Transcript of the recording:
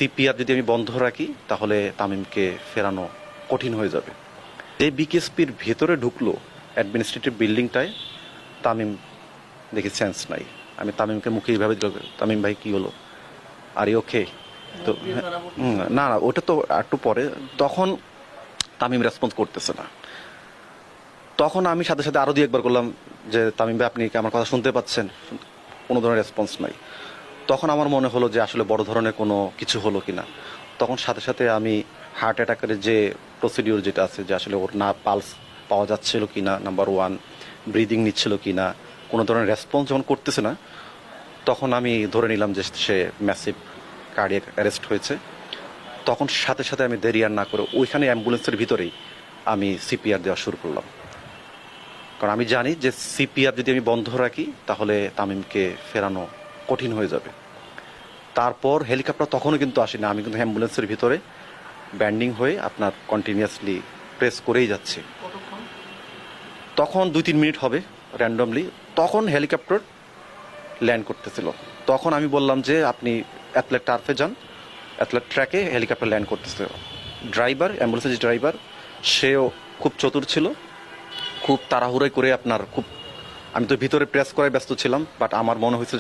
CPR যদি আমি বন্ধ রাখি তাহলে তামিমকে ফেরানো কঠিন হয়ে যাবে। যে বিকেএসপির ভেতরে ঢুকলো অ্যাডমিনিস্ট্রেটিভ বিল্ডিংটায়, তামিম দেখি সেন্স নাই। আমি তামিমকে মুখে এইভাবে দিল, তামিম ভাই কি হলো, আর ওকে? তো না না, ওটা তো একটু পরে। তখন তামিম রেসপন্স করতেছে না। তখন আমি সাথে সাথে আরো 2-1 বার করলাম যে তামিম ভাই আপনি কি আমার কথা শুনতে পাচ্ছেন? কোনো ধরনের রেসপন্স নাই। তখন আমার মনে হলো যে আসলে বড় ধরনের কোনো কিছু হলো কিনা। তখন সাথে সাথে আমি হার্ট অ্যাটাকের যে প্রসিডিওর যেটা আছে, যে আসলে ওর না পালস পাওয়া যাচ্ছিল কিনা, নাম্বার 1, ব্রিদিং নিচ্ছিল কিনা, কোনো ধরনের রেসপন্স যখন করতেছে না, তখন আমি ধরে নিলাম যে সে ম্যাসিভ কার্ডিয়াক অ্যারেস্ট হয়েছে। তখন সাথে সাথে আমি দেরি আর না করে ওইখানে অ্যাম্বুলেন্সের ভিতরেই আমি সিপিআর দেওয়া শুরু করলাম। কারণ আমি জানি যে সিপিআর যদি আমি বন্ধ রাখি তাহলে তামিমকে ফেরানো কঠিন হয়ে যাবে। তারপর হেলিকপ্টার তখনও কিন্তু আসেনি, আমি কিন্তু অ্যাম্বুলেন্সের ভিতরে ব্যান্ডিং হয়ে আপনার কন্টিনিউয়াসলি প্রেস করেই যাচ্ছি। তখন 2-3 মিনিট হবে র্যান্ডমলি, তখন হেলিকপ্টার ল্যান্ড করতেছিল। তখন আমি বললাম যে আপনি অ্যাথলেট টার্ফে যান, অ্যাথলেট ট্র্যাকে হেলিকপ্টার ল্যান্ড করতেছিল। ড্রাইভার, অ্যাম্বুলেন্সের যে ড্রাইভার, সেও খুব চতুর ছিল, খুব তাড়াহুড়োই করে আপনার খুব, আমি তো ভিতরে প্রেস করে ব্যস্ত ছিলাম, বাট আমার মনে হয়েছে